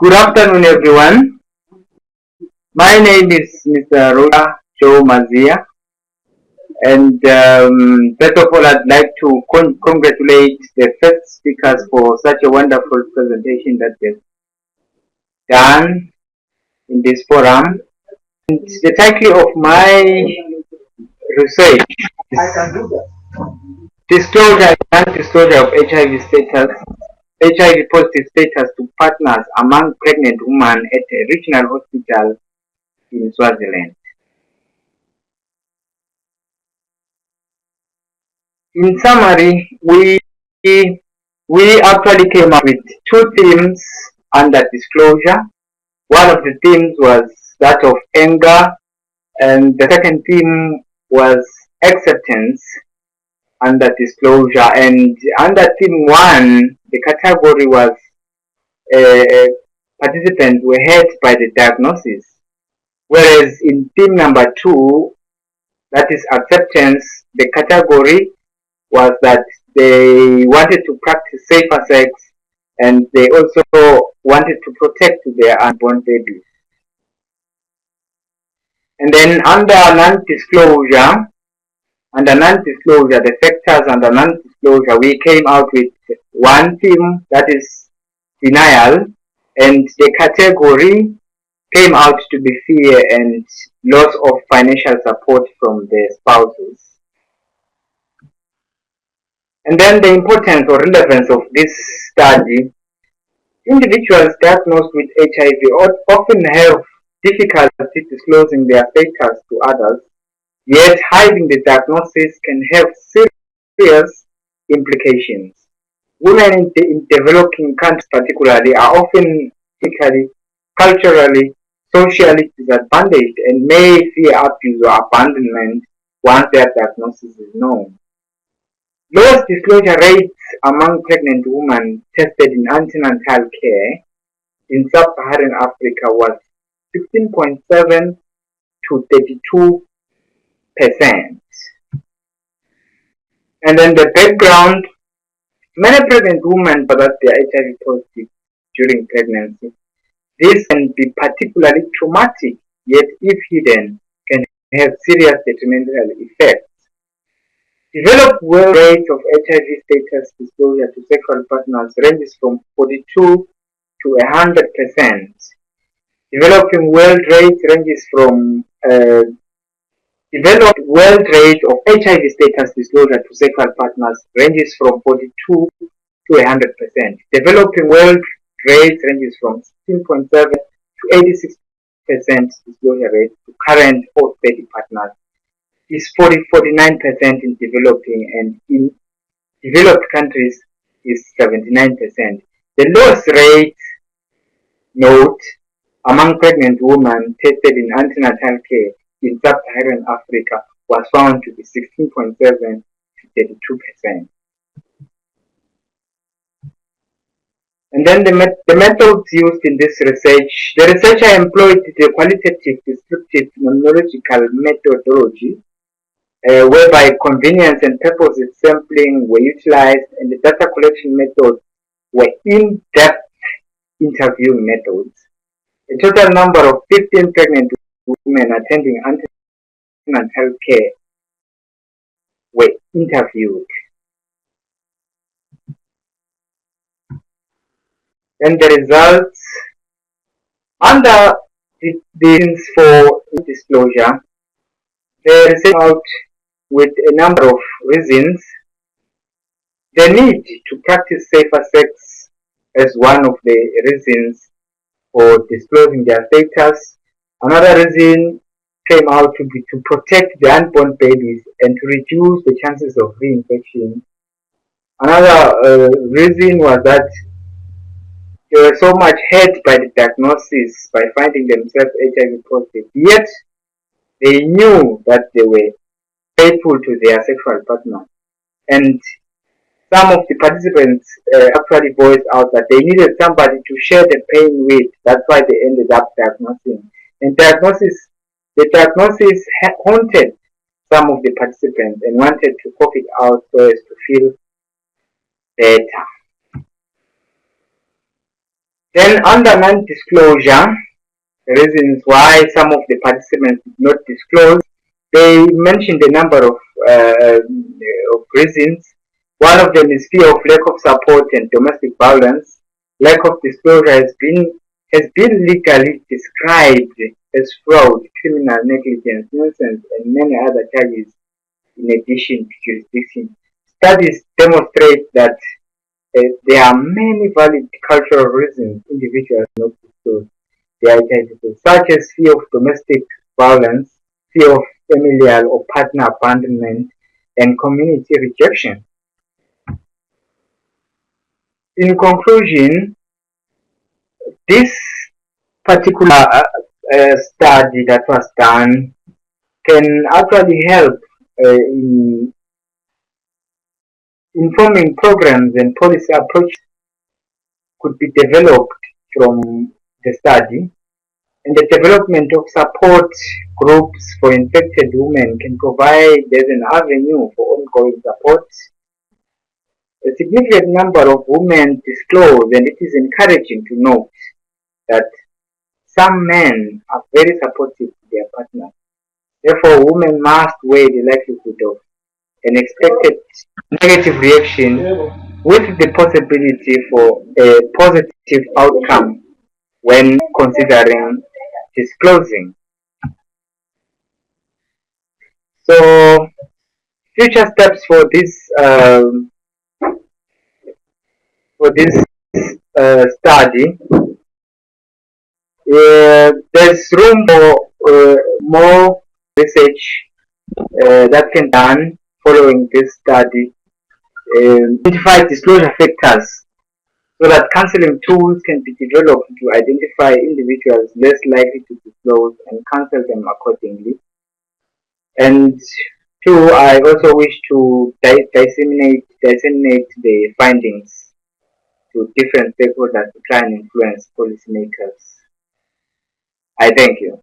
Good afternoon, everyone. My name is Mr. Roda Joe Mazia, and first of all, I'd like to congratulate the first speakers for such a wonderful presentation that they've done in this forum. And the title of my research is Disclosure and Disclosure of HIV status, HIV positive status to partners among pregnant women at a regional hospital in Swaziland. In summary, we actually came up with two themes under disclosure. One of the themes was that of anger, and the second theme was acceptance under disclosure. And under theme one, the category was participants were hurt by the diagnosis, whereas in theme number two, that is acceptance, the category was that they wanted to practice safer sex and they also wanted to protect their unborn babies. And then under non-disclosure, the factors under non-disclosure, we came out with one theme, that is denial, and the category came out to be fear and loss of financial support from the spouses. And then the importance or relevance of this study. Individuals diagnosed with HIV often have difficulty disclosing their status to others, yet hiding the diagnosis can have serious implications. Women in developing countries particularly are often physically, culturally, socially disadvantaged and may fear abuse or abandonment once their diagnosis is known. Lowest disclosure rates among pregnant women tested in antenatal care in sub-Saharan Africa was 16.7 to 32%. And then the background, many pregnant women develop their HIV positive during pregnancy. This can be particularly traumatic, yet if hidden, can have serious detrimental effects. Developed world rate of HIV status disclosure to sexual partners ranges from 42 to 100%. Developing world rate ranges from developed world rate of HIV status disclosure to sexual partners ranges from 42 to 100%. Developing world rate ranges from 16.7 to 86% disclosure rate to current or steady partners. Is 49% in developing, and in developed countries is 79%. The lowest rate note among pregnant women tested in antenatal care in sub-Saharan Africa was found to be 16.7 to 32%. And then the methods used in this research, the researcher employed the qualitative descriptive nominological methodology, whereby convenience and purposive sampling were utilized, and the data collection methods were in-depth interviewing methods. A total number of 15 pregnant women attending antenatal care were interviewed. And the results, under the reasons for disclosure, they research out with a number of reasons. The need to practice safer sex as one of the reasons for disclosing their status. Another reason came out to be to protect the unborn babies and to reduce the chances of reinfection. Another reason was that they were so much hurt by the diagnosis, by finding themselves HIV positive, yet they knew that they were faithful to their sexual partner. And some of the participants actually voiced out that they needed somebody to share the pain with. That's why they ended up diagnosing. And the diagnosis haunted some of the participants and wanted to cough it out so as to feel better. Then under non-disclosure, the reasons why some of the participants did not disclose, they mentioned a number of reasons. One of them is fear of lack of support and domestic violence. Lack of disclosure has been legally described as fraud, criminal negligence, nuisance, and many other charges in addition to jurisdiction. Studies demonstrate that there are many valid cultural reasons individuals not disclose their identities, such as fear of domestic violence, fear of familial or partner abandonment, and community rejection. In conclusion, this particular study that was done can actually help in informing programs and policy approaches could be developed from the study, and the development of support groups for infected women can provide as an avenue for ongoing support. A significant number of women disclose, and it is encouraging to note that some men are very supportive to their partners. Therefore, women must weigh the likelihood of an expected negative reaction with the possibility for a positive outcome when considering disclosing. So, future steps for this study, there's room for more research that can be done following this study. Identify disclosure factors so that counseling tools can be developed to identify individuals less likely to disclose and counsel them accordingly. And two, I also wish to disseminate the findings to different stakeholders to try and influence policymakers. I thank you.